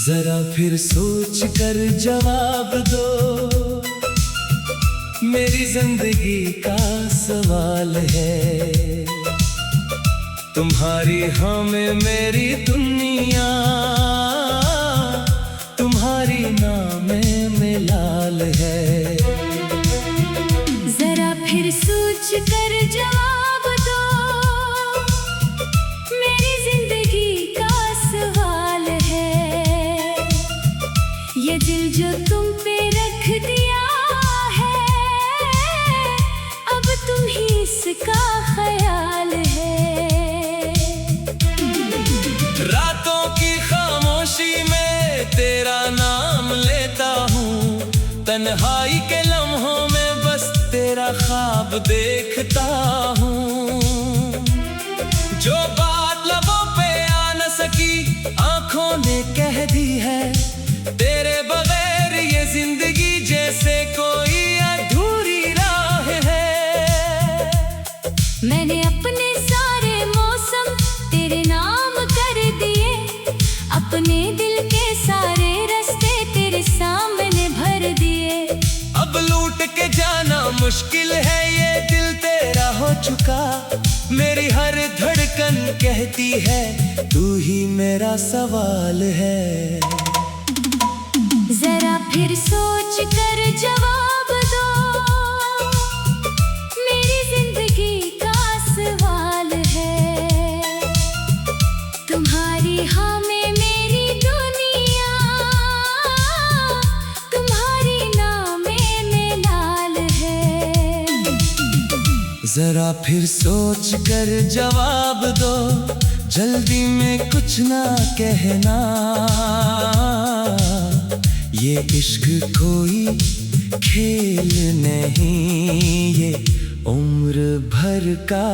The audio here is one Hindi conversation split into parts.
जरा फिर सोच कर जवाब दो, मेरी जिंदगी का सवाल है। तुम्हारी हाँ में मेरी दुनिया, तुम्हारी ना में लाल है। जरा फिर सोच कर जवाब दो, मेरी जिंदगी का सवाल है। ये दिल जो तुम पे रख दिया है, अब तुम ही इसका ख्याल है। रातों की खामोशी में तेरा नाम लेता हूँ, तन्हाई के लम्हों में बस तेरा ख्वाब देखता हूँ। जो बात लबों पे आ न सकी आंखों ने कह दी है, तेरे बगैर ये जिंदगी जैसे कोई अधूरी राह है। मैंने अपने सारे मौसम तेरे नाम कर दिए, अपने दिल के सारे रास्ते तेरे सामने भर दिए। अब लूट के जाना मुश्किल है, ये दिल तेरा हो चुका। मेरी हर धड़कन कहती है, तू ही मेरा सवाल है। जरा फिर सोच कर जवाब दो, मेरी जिंदगी का सवाल है। तुम्हारी हाँ में मेरी दुनिया, तुम्हारी ना में लाल है। जरा फिर सोच कर जवाब दो, जल्दी में कुछ ना कहना। ये इश्क कोई खेल नहीं, ये उम्र भर का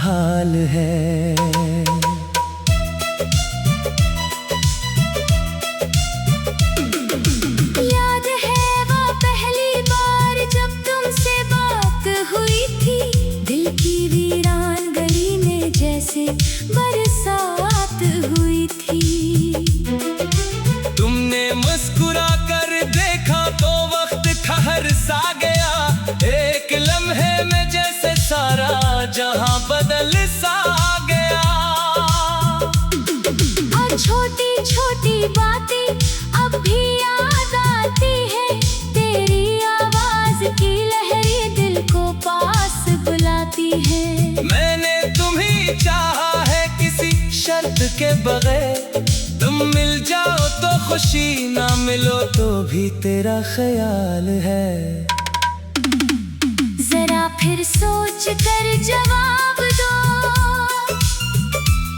हाल है। याद है वो पहली बार जब तुमसे बात हुई थी, दिल की वीरान गली में जैसे बरसात हुई थी। तुमने मुस्कुरा कर देखा तो वक्त ठहर सा गया, एक लम्हे में जैसे सारा जहां बदल सा गया। और छोटी छोटी बातें अब भी याद आती है, तेरी आवाज की लहरें दिल को पास बुलाती है। मैंने तुम्हें चाहा है किसी शर्त के बगैर, तुम मिल जाओ तो खुशी, ना मिलो तो भी तेरा ख्याल है। जरा फिर सोच कर जवाब दो,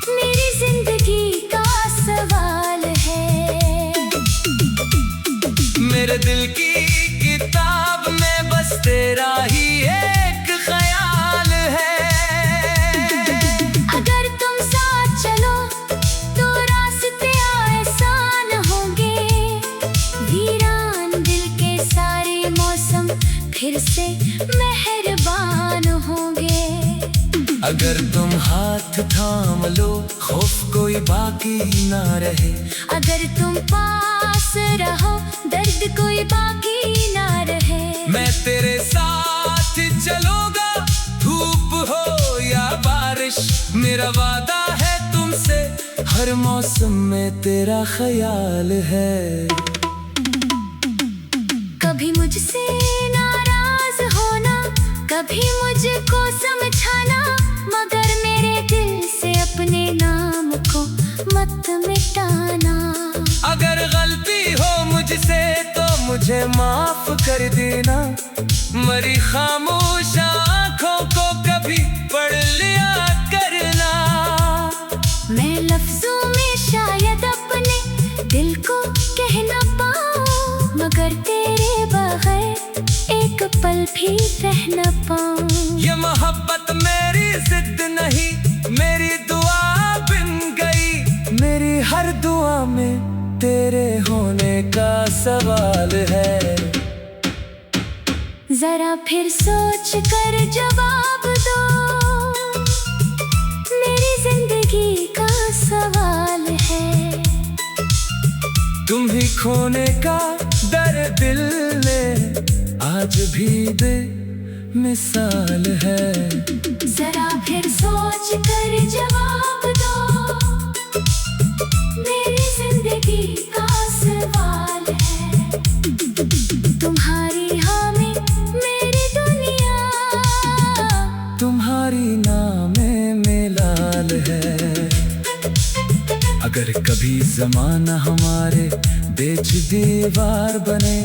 मेरी जिंदगी का सवाल है। मेरे दिल की किताब में बस तेरा ही एक ख्याल है। अगर तुम साथ चलो तो रास्ते आसान होंगे, वीरान दिल के सारे मौसम फिर से मेहरबान होंगे। अगर तुम हाथ थाम लो खौफ कोई बाकी ना रहे, अगर तुम पास रहो दर्द कोई बाकी ना रहे। मैं तेरे साथ चलूंगा, धूप हो या बारिश, मेरा वादा है तुमसे, हर मौसम में तेरा ख्याल है। कभी मुझसे नाराज होना, कभी मुझको समझाना, मगर मेरे दिल से अपने नाम को मत मिटाना। अगर गलती हो मुझसे तो मुझे माफ कर देना, मरी खामोश आँखों को कभी पढ़ लिया करना। मैं लफ्जों में शायद अपने दिल को कह ना पाऊं, मगर तेरे बगैर एक पल भी रह ना पाऊं। ये मोहब्बत मेरी जिद नहीं, मेरी दुआ बिन गई, हाँ में तेरे होने का सवाल है। जरा फिर सोच कर जवाब दो, मेरी जिंदगी का सवाल है। तुम्ही खोने का डर दिल में आज भी दे मिसाल है। जरा फिर सोच कर जवाब दो, मेरी जिंदगी का सवाल है। तुम्हारी हाँ में मेरी दुनिया, तुम्हारी नाम में लाल है। अगर कभी जमाना हमारे बीच दीवार बने,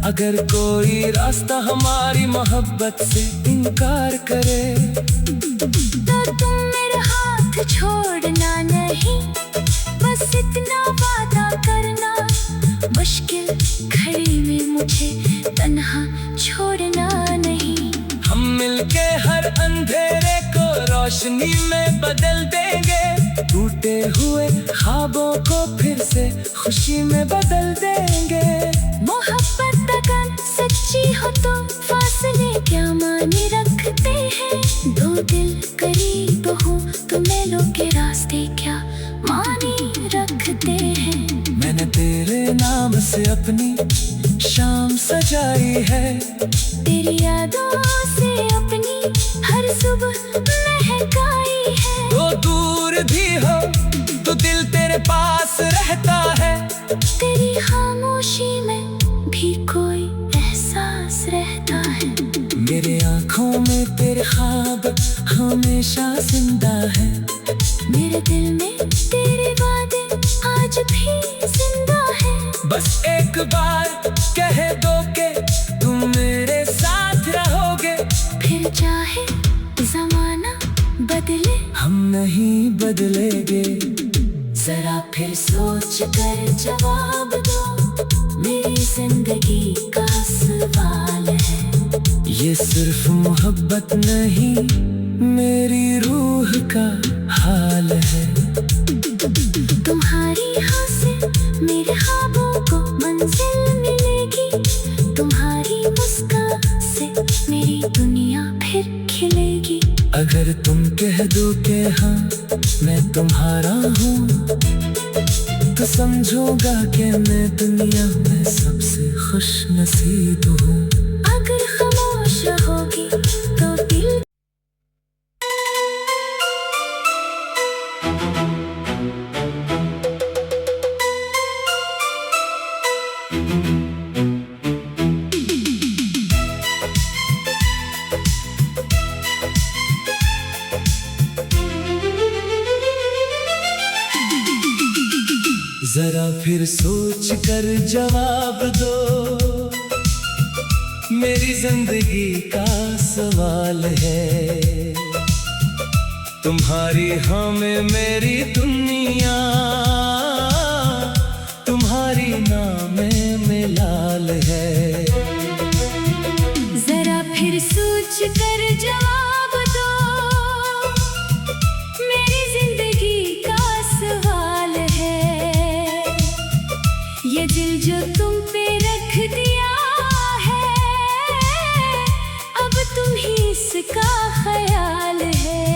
अगर कोई रास्ता हमारी मोहब्बत से इनकार करे, तो तुम मेरा हाथ छोड़ना नहीं, बस इतना वादा करना। मुश्किल घड़ी में मुझे तन्हा छोड़ना नहीं। हम मिलके हर अंधेरे को रोशनी में बदल देंगे, टूटे हुए ख्वाबों को फिर से खुशी में बदल देंगे। मोहब्बत अगर सच्ची हो तो फासले क्या माने रखते हैं। दो दिल करीब हो तो मेलों के रास्ते क्या माने रखते हैं। मैंने तेरे नाम से अपनी शाम सजाई है, तेरी यादों से अपनी हर सुबह महकाई है। तो दूर भी हो तो दिल तेरे पास रहता है, तेरी खामोशी में भी कोई एहसास रहता है। मेरे आँखों में तेरे ख्वाब हमेशा जिंदा है, मेरे दिल में तेरे वादे आज भी जिंदा है। बस एक बार कह दो के तुम मेरे साथ रहोगे, फिर चाहे जमाना बदले हम नहीं बदलेंगे। जरा फिर सोच कर जवाब दो, मेरी जिंदगी का सवाल है। ये सिर्फ मोहब्बत नहीं मेरी रूह का हाल है। तुम्हारी हाँ से मेरे ख्वाबों को मंजिल मिलेगी, तुम्हारी मुस्कान से मेरी दुनिया फिर खिलेगी। अगर तुम कह दो कि हाँ मैं तुम्हारा हूँ, तो समझोगा कि मैं दुनिया में सबसे खुश नसीब हूँ। अगर खामोश रहोगी तो दिल जरा फिर सोच कर जवाब दो, मेरी जिंदगी का सवाल है। तुम्हारी हाँ में मेरी दुनिया, तुम्हारी नाम में लाल है। जरा फिर सोच कर जवाब दो, मेरी जिंदगी का सवाल है। ये दिल जो तुम पे रख दिया है, अब तुम ही इसका ख्याल है।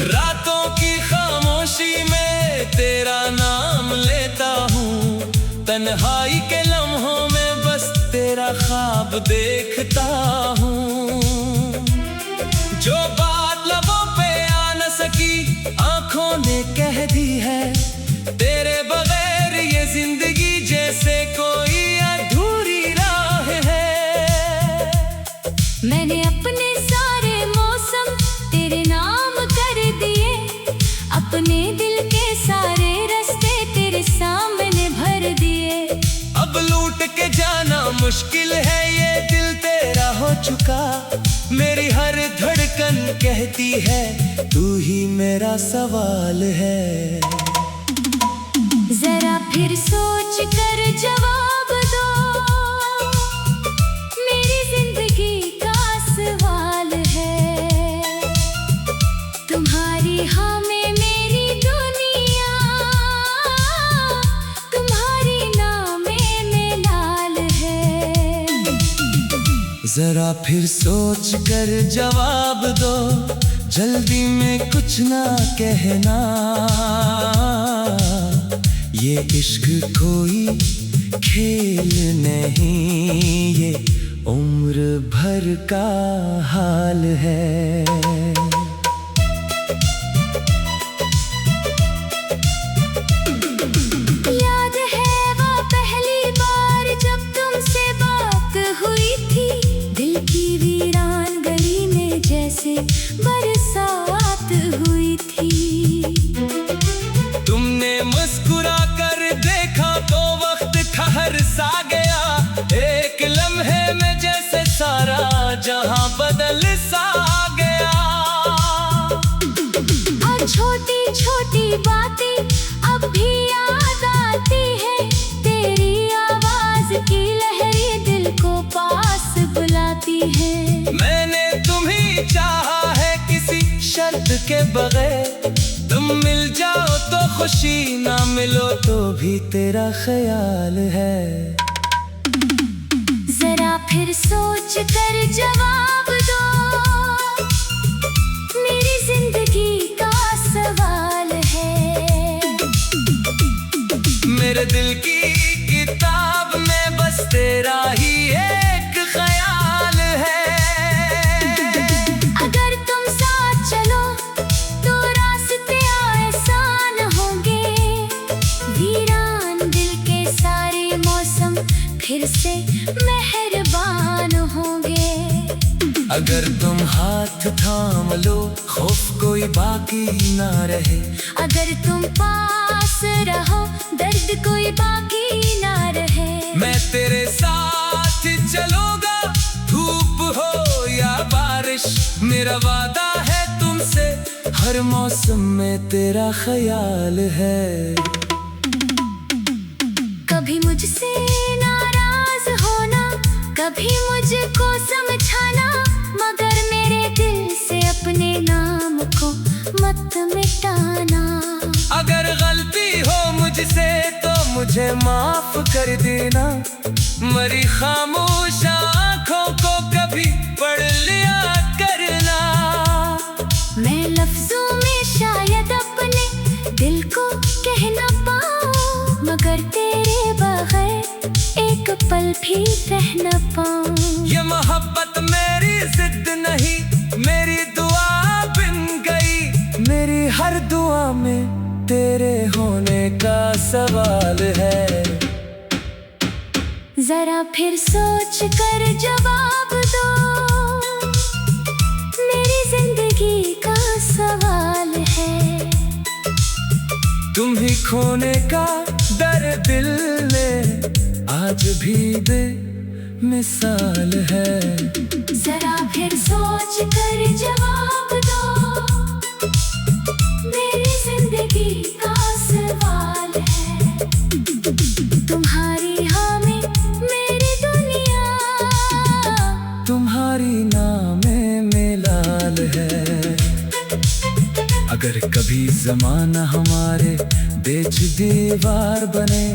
रातों की खामोशी में तेरा नाम लेता हूँ, तन्हाई के लम्हों में बस तेरा ख्वाब देखता हूँ। जो बात लबों पे आ न सकी आंखों ने कह दी है, तेरे बगैर ये जिंदगी जैसे कोई अधूरी राह है। मैंने अपने सारे मौसम तेरे नाम कर दिए, अपने दिल के सारे रास्ते तेरे सामने भर दिए। अब लूट के जाना मुश्किल है, ये दिल तेरा हो चुका। मेरी हर धड़कन कहती है तू ही मेरा सवाल है। जरा फिर सोच कर जवाब दो, मेरी जिंदगी का सवाल है। तुम्हारी हाँ में मेरी दुनिया, जरा फिर सोच कर जवाब दो, जल्दी में कुछ ना कहना। ये इश्क कोई खेल नहीं, ये उम्र भर का हाल है। याद है वो पहली बार जब तुमसे बात हुई थी, दिल की वीरान गली में जैसे बरसात हुई थी। तुमने मुस्कुरा कर देखा तो वक्त ठहर सा गया, एक लम्हे में जैसे सारा जहां बदल सा गया। और छोटी छोटी बातें अब भी याद आती है, तेरी आवाज की लहरें दिल को पास बुलाती है। मैंने तुम्हें चाहा है किसी शर्त के बगैर, तुम मिल जाओ तो खुशी, ना मिलो तो भी तेरा ख्याल है। जरा फिर सोच कर जवाब दो, मेरी जिंदगी का सवाल है। मेरे दिल की किताब में बस तेरा ही एक ख्याल है। अगर तुम साथ चलो तो रास्ते आसान होंगे, वीरान दिल के सारे मौसम फिर से मेहरबान होंगे। अगर तुम हाथ थाम लो खौफ कोई बाकी ना रहे, अगर तुम पास रहो दर्द कोई बाकी ना रहे। मैं तेरे साथ चलूंगा, धूप हो या बारिश, मेरा वादा है तुमसे, हर मौसम में तेरा ख्याल है। कभी मुझसे नाराज होना, कभी मुझको समझाना, मगर मेरे दिल से अपने नाम को मत मिटाना। अगर गलती हो मुझसे तो मुझे माफ कर देना, मरी खामोश आँखों को कभी पढ़ लिया करना। मैं लफ्जों में शायद अपने दिल को कह ना पाऊं, मगर तेरे बगैर एक पल भी रह ना पाऊं। ये मोहब्बत मेरी जिद नहीं, मेरी दुआ बिन गई, मेरी हर दुआ में तेरे होने का सवाल है। जरा फिर सोच कर जवाब दो, मेरी जिंदगी का सवाल है। तुम ही खोने का दर्द दिल में आज भी दे मिसाल है। जरा फिर सोच कर जवाब दो, मेरी जिंदगी का सवाल है। तुम्हारी हाँ में मेरी दुनिया, तुम्हारी नाम में लाल है। अगर कभी जमाना हमारे बीच दीवार बने,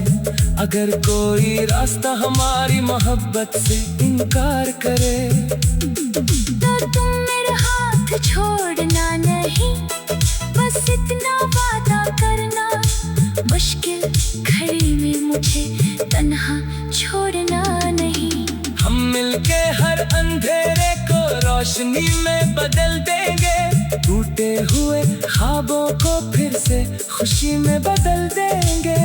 अगर कोई रास्ता हमारी मोहब्बत से इनकार करे, तो तुम मेरा हाथ छोड़ना नहीं, बस इतना वादा करना, मुश्किल घड़ी में मुझे तन्हा छोड़ना नहीं। हम मिलके हर अंधेरे को रोशनी में बदल देंगे, टूटे हुए ख्वाबों को फिर से खुशी में बदल देंगे।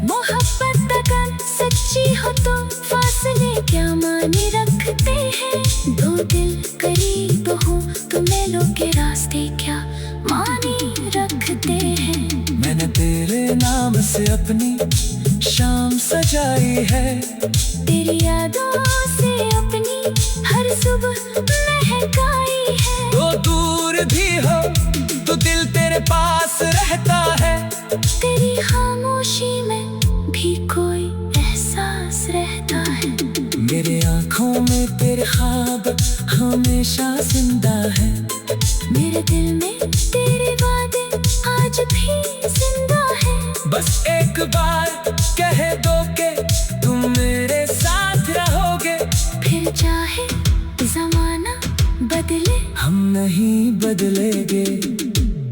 मोहब्बत अगर सच्ची हो तो फासले क्या माने रखते हैं, दो दिल करीब हो तो मेलों के रास्ते क्या माने रखते हैं। मैंने तेरे नाम से अपनी शाम सजाई है, तेरी यादों से अपनी हर सुबह महकाई है। तो दूर भी हो तो दिल तेरे पास रहता है, तेरी खामोशी में भी कोई एहसास रहता है। मेरे आँखों में तेरे ख्वाब हमेशा जिंदा है, मेरे दिल में तेरे वादे आज भी जिंदा है। बस एक बार कह दो कि तुम मेरे साथ रहोगे, फिर चाहे बदले हम नहीं बदलेंगे।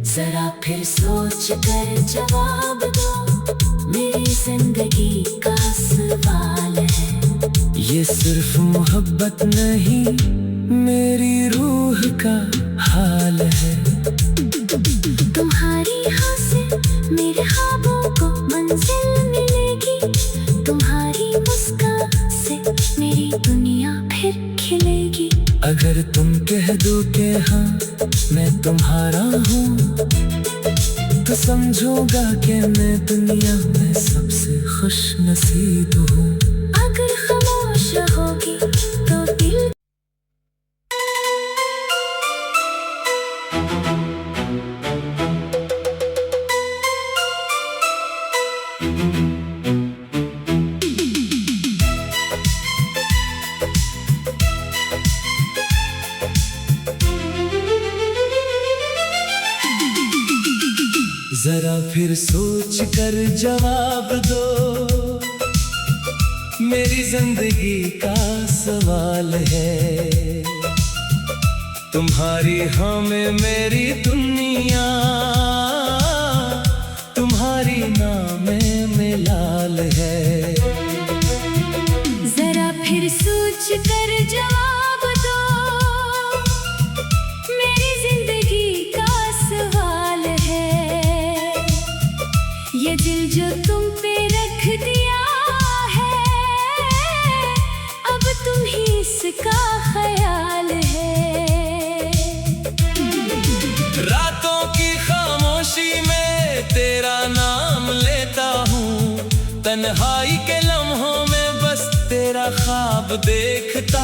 जरा फिर सोच कर जवाब दो, मेरी जिंदगी का सवाल है। ये सिर्फ मोहब्बत नहीं, मेरी रूह का हाल है। तुम्हारी हाँ से मेरे ख्वाबों को मंजिल मिलेगी, तुम्हारी मुस्कान से मेरी दुनिया फिर खिलेगी। अगर तुम कह दो कि हाँ मैं तुम्हारा हूँ, तो समझोगा कि मैं दुनिया में सबसे खुश नसीब हूँ। अगर खामोश रहोगी तो दिल जरा फिर सोच कर जवाब दो, मेरी जिंदगी का सवाल है। तुम्हारी हाँ में मेरी दुनिया, तुम्हारी ना में लाल है। जरा फिर सोच कर जवाब दो, मेरी जिंदगी का सवाल है। ये दिल जो तुम पे रख दिया है, अब तुम ही इसका ख्याल है। रातों की खामोशी में तेरा नाम लेता हूँ, तन्हाई के लम्हों में बस तेरा ख्वाब देखता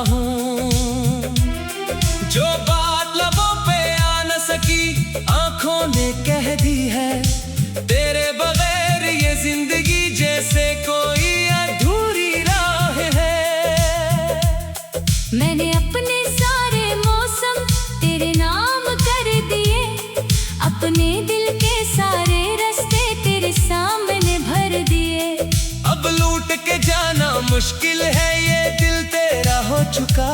हूँ। जो बात लबों पे आ न सकी आंखों ने कह दी है, तेरे बगैर ये जिंदगी जैसे कोई अधूरी राह है। मैंने अपने सारे मौसम तेरे नाम कर दिए, अपने दिल के सारे रास्ते तेरे सामने भर दिए। अब लूट के जाना मुश्किल है, ये दिल तेरा हो चुका।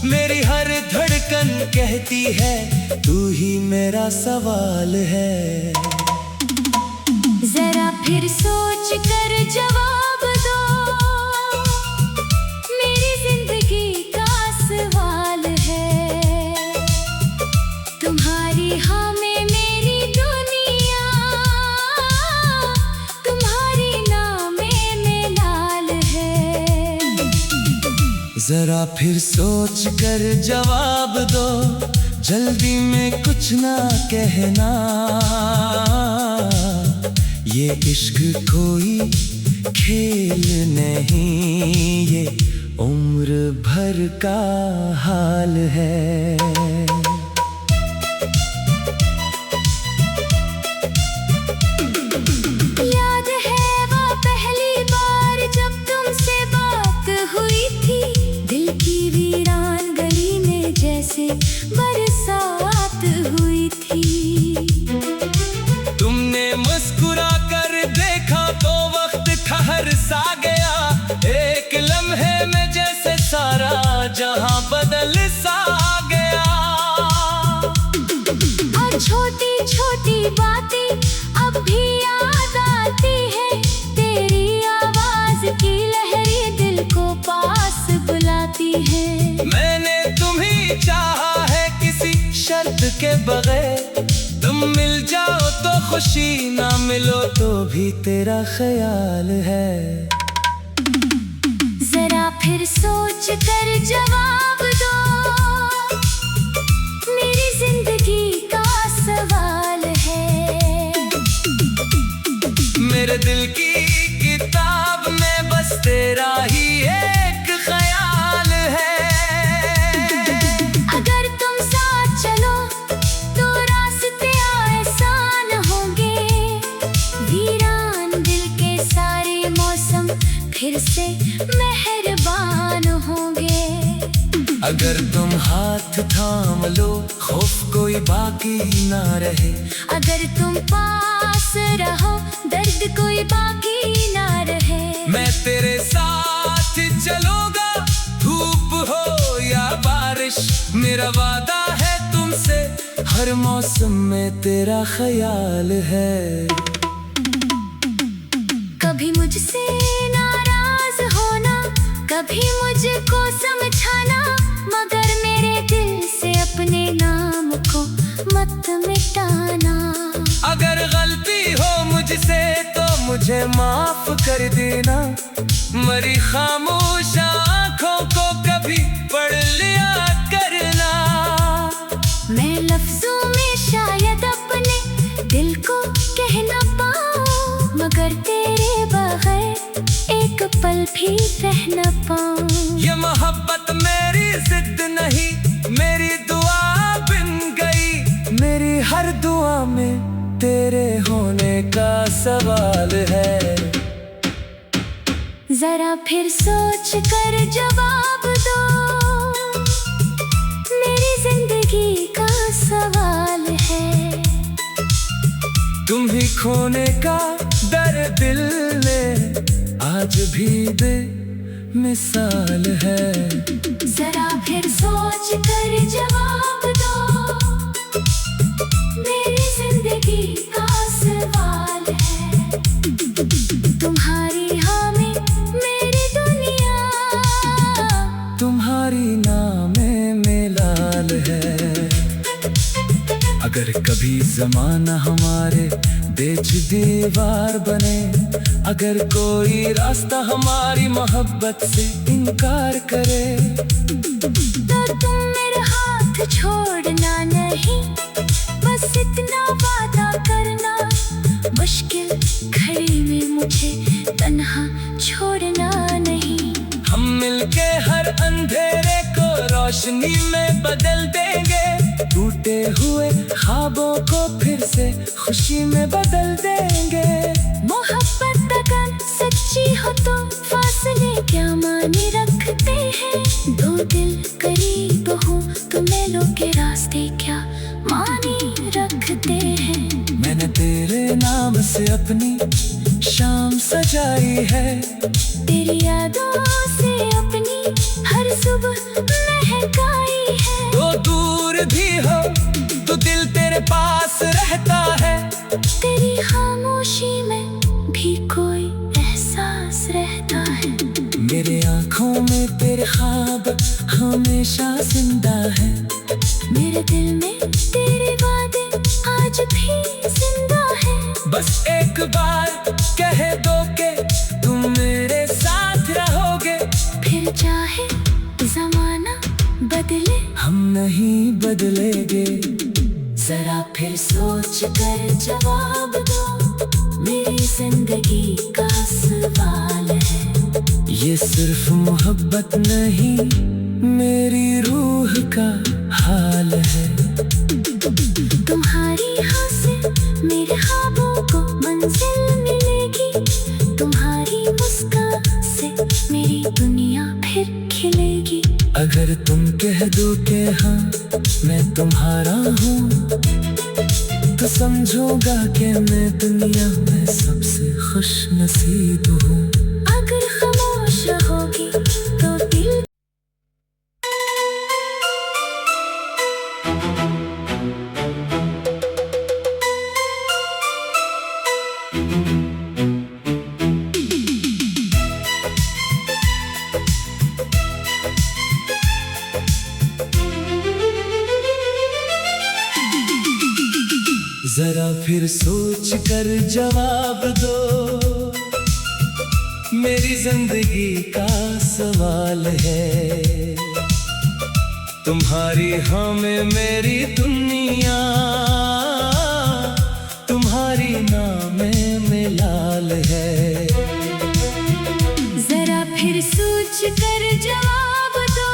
मेरी हर धड़कन कहती है तू ही मेरा सवाल है। जरा फिर सोच कर जवाब दो, मेरी जिंदगी का सवाल है। तुम्हारी हाँ में मेरी दुनिया, तुम्हारी ना में लाल है। जरा फिर सोच कर जवाब दो, जल्दी में कुछ ना कहना। ये इश्क कोई खेल नहीं, ये उम्र भर का हाल है। याद है वो पहली बार जब तुमसे बात हुई थी, दिल की वीरान गली में जैसे बरसात हुई थी। तुमने मुस्कुरा कर देखा तो वक्त ठहर सा गया, एक लम्हे में जैसे सारा जहां बदल सा गया। और छोटी छोटी बातें अब भी याद आती है, तेरी आवाज की लहरें दिल को पास बुलाती है। मैंने तुम्हें चाहा है किसी शर्त के बगैर, तुम मिल जाओ तो खुशी, ना मिलो तो भी तेरा ख्याल है। जरा फिर सोच कर जवाब दो, मेरी जिंदगी का सवाल है। मेरे दिल की किताब में बस तेरा ही एक ख्याल है। अगर तुम साथ चलो तो रास्ते आसान होंगे, वीरान दिल के सारे मौसम फिर से मेहरबान होंगे। अगर तुम हाथ थाम लो खौफ कोई बाकी ना रहे, अगर तुम पास रहो दर्द कोई बाकी ना रहे। मैं तेरे साथ चलूंगा, धूप हो या बारिश मेरा वादा है तुमसे, हर मौसम में तेरा ख्याल है। कभी मुझसे नाराज होना, कभी मुझको समझाना, मगर मेरे दिल से अपने नाम को मत मिटाना। अगर गलती हो मुझसे तो मुझे माफ कर देना, मरी खामोश आँखों को कभी पढ़ लिया करना। मैं लफ्जों में शायद अपने दिल को कह ना पाऊं, मगर तेरे बगैर एक पल भी रह ना पाऊं। ये मोहब्बत मेरी जिद नहीं, मेरी दुआ बन गई। मेरी हर दुआ में तेरे होने का सवाल है। जरा फिर सोच कर जवाब दो, मेरी जिंदगी का सवाल है। तुम ही खोने का दर्द दिल में आज भी दे मिसाल है। जरा फिर सोच कर जवाब दो, मेरी जिंदगी का सवाल है। तुम्हारी हाँ में मेरी दुनिया, तुम्हारी नाम में लाल है। अगर कभी जमाना हमारे बीच दीवार बने, अगर कोई रास्ता हमारी मोहब्बत से इनकार करे, तो तुम मेरा हाथ छोड़ना नहीं, बस इतना वादा करना। मुश्किल घड़ी में मुझे तन्हा छोड़ना नहीं। हम मिलके हर अंधेरे को रोशनी में बदल देंगे, टूटे हुए ख्वाबों को फिर से खुशी में बदल देंगे। मोहब्बत अगर सच्ची हो तो फासले क्या माने रखते हैं। दो दिल करीब हो तो मेलों के रास्ते क्या माने रखते हैं। मैंने तेरे नाम से अपनी शाम सजाई है, तेरी यादों से अपनी हर सुबह महकाई है। तो दूर भी हो तो दिल तेरे पास रहता है, तेरी खामोशी में भी कोई एहसास रहता है। मेरे आँखों में तेरे ख्वाब हमेशा जिंदा है, मेरे दिल में तेरे वादे आज भी जिंदा है। बस एक बार कह दो के तुम मेरे साथ रहोगे, फिर चाहे जमाना बदले हम नहीं बदलेंगे। जरा फिर सोच कर जवाब दो, मेरी जिंदगी का सवाल है। ये सिर्फ मोहब्बत नहीं, मेरी रूह का हाल है। तुम्हारी हाँ से मेरे ख्वाबों को मंजिल मिलेगी, तुम्हारी मुस्कान से मेरी दुनिया फिर खिलेगी। अगर तुम कह दो कि हाँ मैं तुम्हारा हूँ, तो समझूंगा कि मैं दुनिया में सबसे खुश नसीब हूँ। अगर खामोश होगी तो दिल जरा फिर सोच कर जवाब दो, मेरी जिंदगी का सवाल है। तुम्हारी हाँ में मेरी दुनिया, तुम्हारी नाम में लाल है। जरा फिर सोच कर जवाब दो,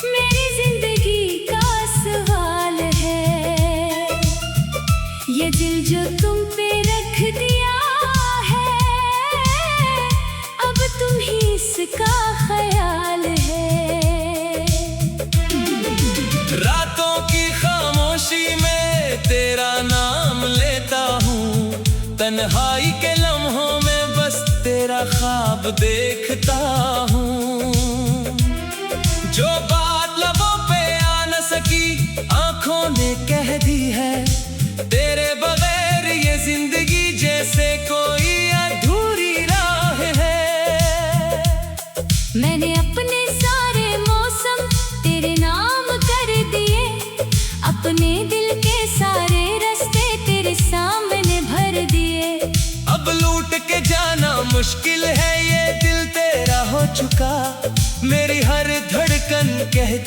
मेरी जिंदगी का सवाल है। ये दिल जो तुम पे रख दिया है, अब तुम ही इसका ख्याल है। रातों की खामोशी में तेरा नाम लेता हूँ, तन्हाई के लम्हों में बस तेरा ख्वाब देखता हूँ। जो बात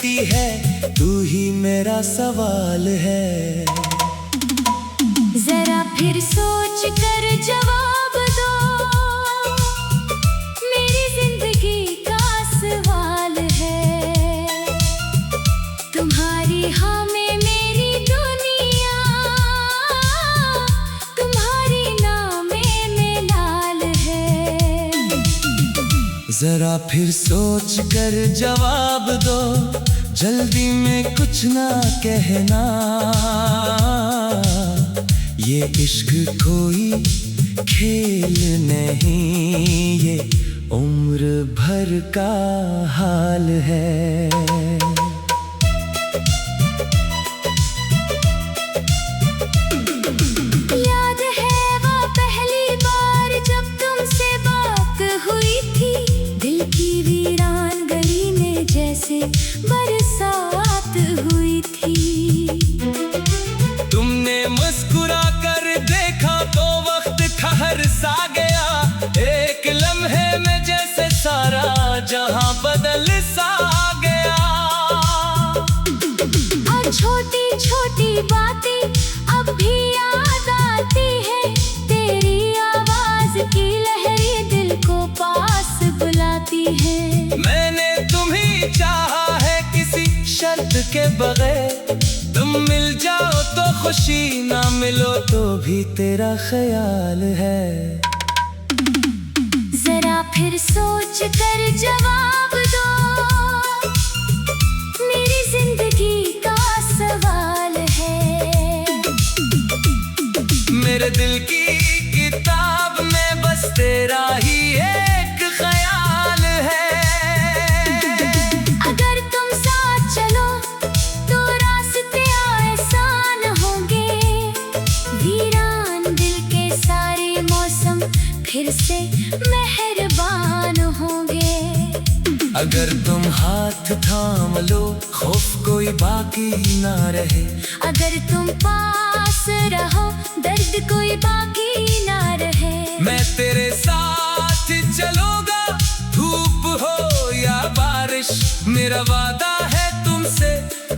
कहती है तू ही मेरा सवाल है। जरा फिर सोच कर जवाब दो, मेरी जिंदगी का सवाल है। तुम्हारी हाँ में मेरी दुनिया, तुम्हारी ना में लाल है। जरा फिर सोच कर जवाब दो, जल्दी में कुछ ना कहना। ये इश्क कोई खेल नहीं, ये उम्र भर का हाल है। याद है वो पहली बार जब तुमसे बात हुई थी, दिल की वीरान गली में जैसे बरसात हुई थी। तुमने मुस्कुरा कर देखा तो वक्त ठहर सा गया, एक लम्हे में जैसे सारा जहां बदल सा गया। और छोटी छोटी बातें अब भी याद आती है, तेरी आवाज की लहरें दिल को पास बुलाती है। मैंने तुम्हें चाहा है किसी शर्त के बगैर, तुम मिल जाओ तो खुशी, ना मिलो तो भी तेरा ख्याल है। जरा फिर सोच कर जवाब दो, मेरी जिंदगी का सवाल है। मेरे दिल की किताब में बस तेरा ही एक ख्याल है। अगर तुम साथ चलो तो रास्ते आसान होंगे, वीरान दिल के सारे मौसम फिर से मेहरबान होंगे। अगर तुम हाथ थाम लो खौफ कोई बाकी ना रहे, अगर तुम पास रहो दर्द कोई बाकी ना रहे। मैं तेरे साथ चलूंगा धूप हो या बारिश, मेरा वादा है तुमसे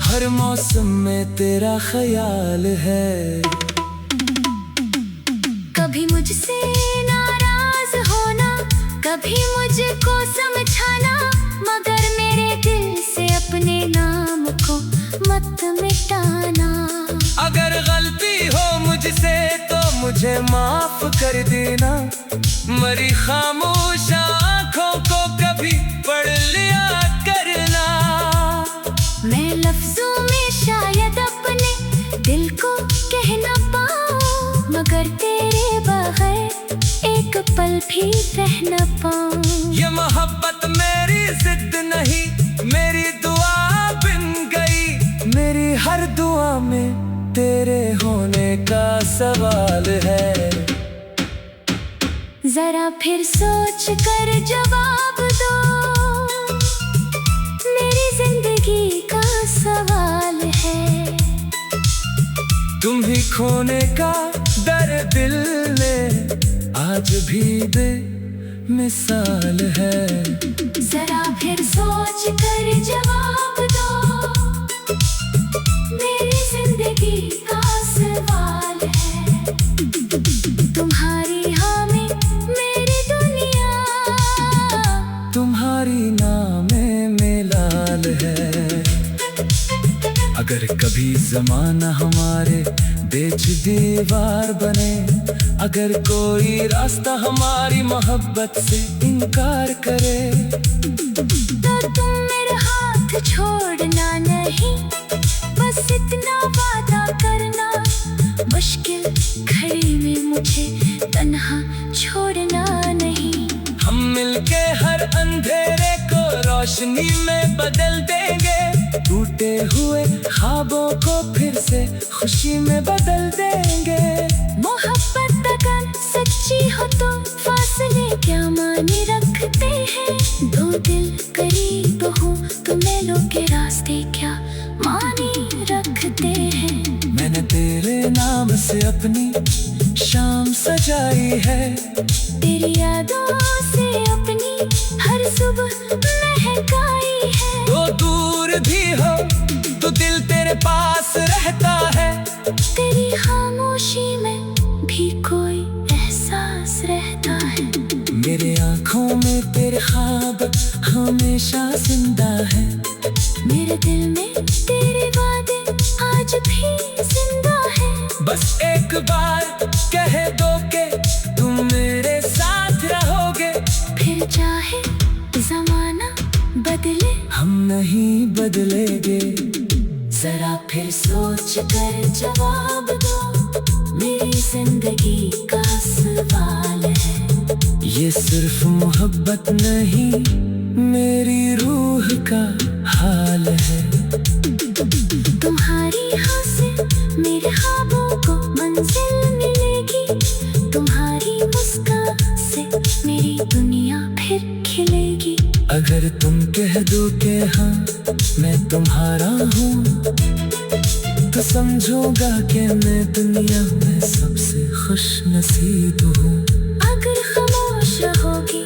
हर मौसम में तेरा ख्याल है। कभी मुझसे नाराज होना, कभी मुझको समझाना, मगर मेरे दिल से अपने नाम को मत मिटाना। अगर गलती हो मुझसे तो मुझे माफ कर देना, मरी खामोश आँखों को कभी पढ़ लिया करना। मैं लफ्जों में शायद अपने दिल को कह ना पाऊं, मगर तेरे बगैर एक पल भी रह ना पाऊं। ये मोहब्बत मेरी जिद नहीं, मेरी दुआ बिन गई, मेरी हर दुआ में तेरे होने का सवाल है। जरा फिर सोच कर जवाब दो, मेरी जिंदगी का सवाल है। तुम ही खोने का दर्द दिल में आज भी दे मिसाल है। जरा फिर सोच कर जवाब दो, मेरी जिंदगी का सवाल है। तुम्हारी हाँ में मेरी दुनिया, तुम्हारी नाम में लाल है। अगर कभी जमाना हमारे बीच दीवार बने, अगर कोई रास्ता हमारी मोहब्बत से इनकार करे, तो तुम मेरा हाथ छोड़ना नहीं, बस इतना वादा करना, मुश्किल घड़ी में मुझे तन्हा छोड़ना नहीं। हम मिलके हर अंधेरे को रोशनी में बदल देंगे, टूटे हुए ख्वाबों को फिर से खुशी में बदल देंगे। मोहब्बत अगर सच्ची हो तो फासले क्या माने रखते हैं, दो दिल करीब हो तो मेलों के रास्ते क्या माने रखते हैं। मैंने तेरे नाम से अपनी शाम सजाई है, तेरी यादों से अपनी हर सुबह महकाई है। तो दूर भी मेरे पास रहता है। तेरी खामोशी में भी कोई एहसास रहता है। मेरे आँखों में तेरे ख्वाब हमेशा जिंदा है। मेरे दिल में तेरे वादे आज भी जिंदा है। बस एक बार कह दो के तुम मेरे साथ रहोगे। फिर चाहे जमाना बदले हम नहीं बदलेंगे। जरा फिर सोच कर जवाब दो, मेरी जिंदगी का सवाल है। ये सिर्फ मोहब्बत नहीं मेरी रूह का हाल है। तुम्हारी हाँ से मेरे ख्वाबों को मंजिल मिलेगी। तुम्हारी मुस्कान से मेरी दुनिया फिर खिलेगी। अगर तुम कह दो के हाँ मैं तुम्हारा हूँ, तो समझोगा कि मैं दुनिया में सबसे खुश नसीब हूँ। अगर खामोश रहोगी